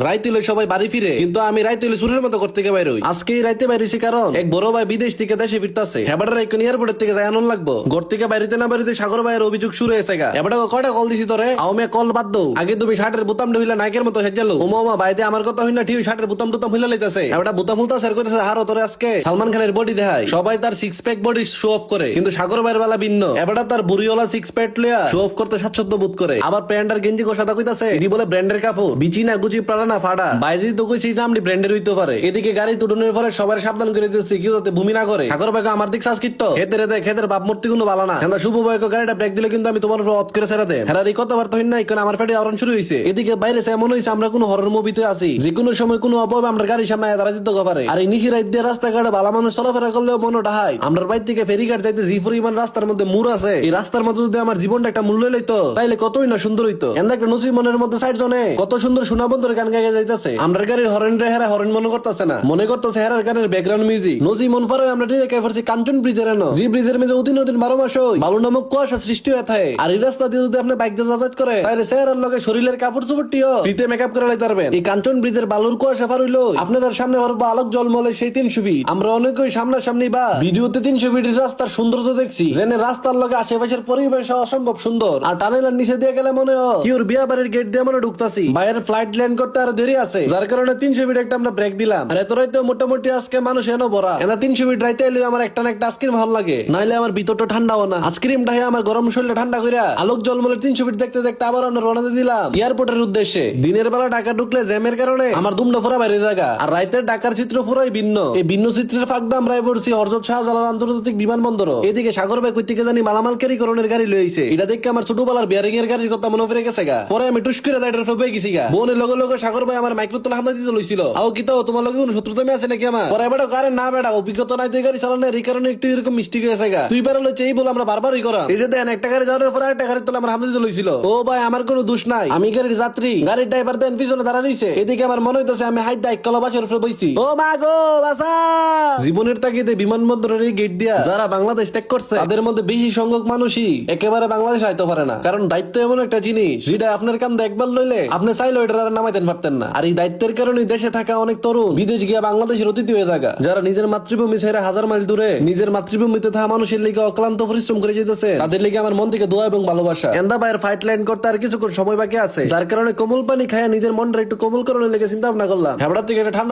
রাইতুলে সবাই বাড়ি ফিরে, কিন্তু আমি রাইতুলে সুরের মতো করতে গিয়ে বাইর হই। আজকে এই রাইতে বাইরেছি কারণ এক বড় ভাই বিদেশ থেকে দেশে ফিরতেছে। হেবাটার এখন এয়ারপোর্টের থেকে যায় আনন্দ লাগবো। ঘর থেকে বাইরেতে না বাইরেতে সাগর ভাইয়ের অভিযোগ শুরু হয়েছে গা। হেবাটা কয়টা কল দিছি তোরে, আমি কল বাদ দৌ। আগে তুমি শার্টের বোতাম ঢুইলা নাইকের মতো সেজালো। ওমা বাইরে আমার কথা হই না, ঠিক শার্টের বোতাম টুতাম হইলা লইতাছে। হেবাটা বোতাম হুলতা স্যার কইতাছে হারো তোরে আজকে সালমান খানের বডি দেখায়। সবাই তার six pack body show off করে, কিন্তু সাগর ভাইয়ের বেলা ভিন্ন। হেবাটা তার বুড়িওয়ালা সিক্স প্যাক লইয়া শো অফ করতে স্বাচ্ছন্দ্য বোধ করে। আবার প্যান্ট আর গেঞ্জি গোসাদা কইতাছে এটি বলে ব্র্যান্ডের কাপড়। বিচি না গুচি প্রাড়া না ফাড়া বাইজি তো কইছি নামটি ব্র্যান্ডের হইতে পারে। এদিকে গাড়ি তুডনের পরে সবার সাবধান করে দিতেছে কেউ যাতে ভূমি না করে। সাগর ভাই আমার দিক সাজকিত হেতে রে খেতের বাপ মূর্তি কোনো ভালো না। শুভ ভাই গাড়িটা ব্রেক দিলে কিন্তু আমি তোমার উপর অত করে ছেড়ে দেব। হেরার এই কথাবার্তা হইন না, এখন আমার ফেটে আওরণ শুরু হইছে। এদিকে বাইরে এমন হইছে আমরা কোনো হরর মুভিতে আছি, যে কোনো সময় কোনো অভাবে আমরা গাড়ির সামনে দাঁড়া দিতে পারে। আর এই নিশি রাত দিয়ে রাস্তাঘাটে ভালো মানুষ চলাফেরা করলেও মনে ডাহাই। আমরা বাইর থেকে ফেরিঘাট যাইতে জি পরিমাণ রাস্তার মধ্যে মুর আছে, এই রাস্তার মধ্যে যদি আমার জীবনটা একটা মূল্য লইতো তাইলে কতই না সুন্দর হইতো। এমন একটা নসিব মনের মধ্যে সাইড জনে কত সুন্দর সোনা বন্ধুর গান গাইয়া যাইতেছে। আমরা গাড়ির হরেন রে হেরা হরেন মনে করতেছে না, মনে করতেছে হেরার গানের ব্যাকগ্রাউন্ড মিউজিক। নসিব মন পরে আমরা ডিরেক্ট পড়ছি কাঞ্চন ব্রিজের এনো, জি ব্রিজের মেঝে উদিন 12 মাস হই বালু নামক কুয়াশা সৃষ্টি হয়ে থাকে। আর এই রাস্তা দিয়ে যদি আপনি বাইক দিয়ে যাতায়াত করে তাহলে চেহারার লগে শরীরের কাপড় চোপড়টিও ফ্রিতে মেকআপ করে লাইতে পারবেন। এই কাঞ্চন ব্রিজের বালুর কুয়াশা পার হইলো আপনার সামনে হরবা আলোক জলমলে সেই 300 ফিট। আমরা অনেকেই সামনাসামনি বা ভিডিওতে 300 ফিটের রাস্তার সৌন্দর্য দেখছি, জেনে রাস্তার লগে আশেপাশের পরিবেশ অসম্ভব সুন্দর। আর টানেলের নিচে দিয়ে গেলে মনে হয় কিউর বিয়া বাড়ির গেট দিয়ে মনে ঢুকতাছি। বাইরের ফ্লাইট ল্যান্ড করতে আরো দেরি আছে, যার কারণে 300 ফিট একটা আমরা ব্রেক দিলাম। আর এত রাইতে মোটামুটি আজকে মানুষ এনো ভরা। এনা 300 ফিট রাইতে এলে আমার একটা না একটা আইসক্রিম ভালো লাগে, নাইলে আমার ভিতরটা ঠান্ডাও না। আইসক্রিম ঢাই আমার গরম শরীরে ঠান্ডা কইরা আলোক জলমলের 300 ফিট দেখতে দেখতে আবার আমরা রওনা দিয়ে দিলাম এয়ারপোর্টের উদ্দেশ্যে। দিনের বেলা ঢাকা ঢুকলে জ্যামের কারণে আমার দুমটা ফোরা বাইরে জায়গা, আর রাইতের ঢাকার চিত্র পুরাই ভিন্ন। এই ভিন্ন চিত্রের ফাঁক দাম রায় পড়ছি হযরত শাহজালাল আন্তর্জাতিক বিমানবন্দর। এদিকে সাগর ভাই কই থেকে জানি মালামাল ক্যারি করণের গাড়ি লইছে। এটা দেখে আমার ছোটবেলার বিয়ারিং এর গাড়ির কথা মনে পড়ে গেছে গা। পরে আমি টুস করে দাইটার ফেবে গেছি গা। বোনের লগে লগে সাগর ভাই আমার মাইক্রো তোলা হামলা দিতে লইছিল। আও কি তো তোমার লগে কোনো শত্রুতা আছে নাকি আমার? পরে বেটা কারে না বেটা অভিজ্ঞতা নাই তুই গাড়ি চালানোর, এই কারণে একটু এরকম মিস্টেক হয়েছে গা। তুই বেরা লইছে এই বলে আমরা বারবারই করা। এই যে দেন একটা গাড়ি যাওয়ার পরে একটা গাড়ি তোলা আমার হামলা দিতে লইছিল। ও ভাই আমার কোনো দোষ নাই, আমি গাড়ির যাত্রী। গাড়ির ড্রাইভার দেন পিছনে দাঁড়া রইছে। এদিকে আমার মনে হইতাছে আমি হাইট ডাইক কলা বাসের উপরে বইছি। ও মা গো বাসা। জীবনের তাগিদে বিমানবন্দরের গেট দিয়া যারা বাংলাদেশ ত্যাগ করছে তাদের মধ্যে বেশি সংখ্যক মানুষই একেবারে বাংলাদেশ আইতে পারে না। কারণ দায়িত্ব এমন একটা জিনিস যেটা আপনার কান্দে একবার লইলে আপনি চাইলে ওইটা আর নামাইতেন পারতেন না। আর এই দায়িত্বের কারণে দেশে থাকা অনেক তরুণ বিদেশ গিয়া বাংলাদেশের অতিথি হয়ে থাকা, যারা নিজের মাতৃভূমি ছেড়ে হাজার মাইল দূরে নিজের মাতৃভূমিতে থাকা মানুষের লিগে অক্লান্ত পরিশ্রম করে যেতেছে, তাদের লিগে আমার মন থেকে দোয়া এবং ভালোবাসা। এন্দা ভাইয়ের ফ্লাইট ল্যান্ড করতে আর কিছুক্ষণ সময় বাকি আছে, যার কারণে কোমল পানি খায়া নিজের মনটা একটু কোমল করানোর লেগে চিন্তা ভাবনা করলাম হেবড়া থেকে একটা ঠান্ডা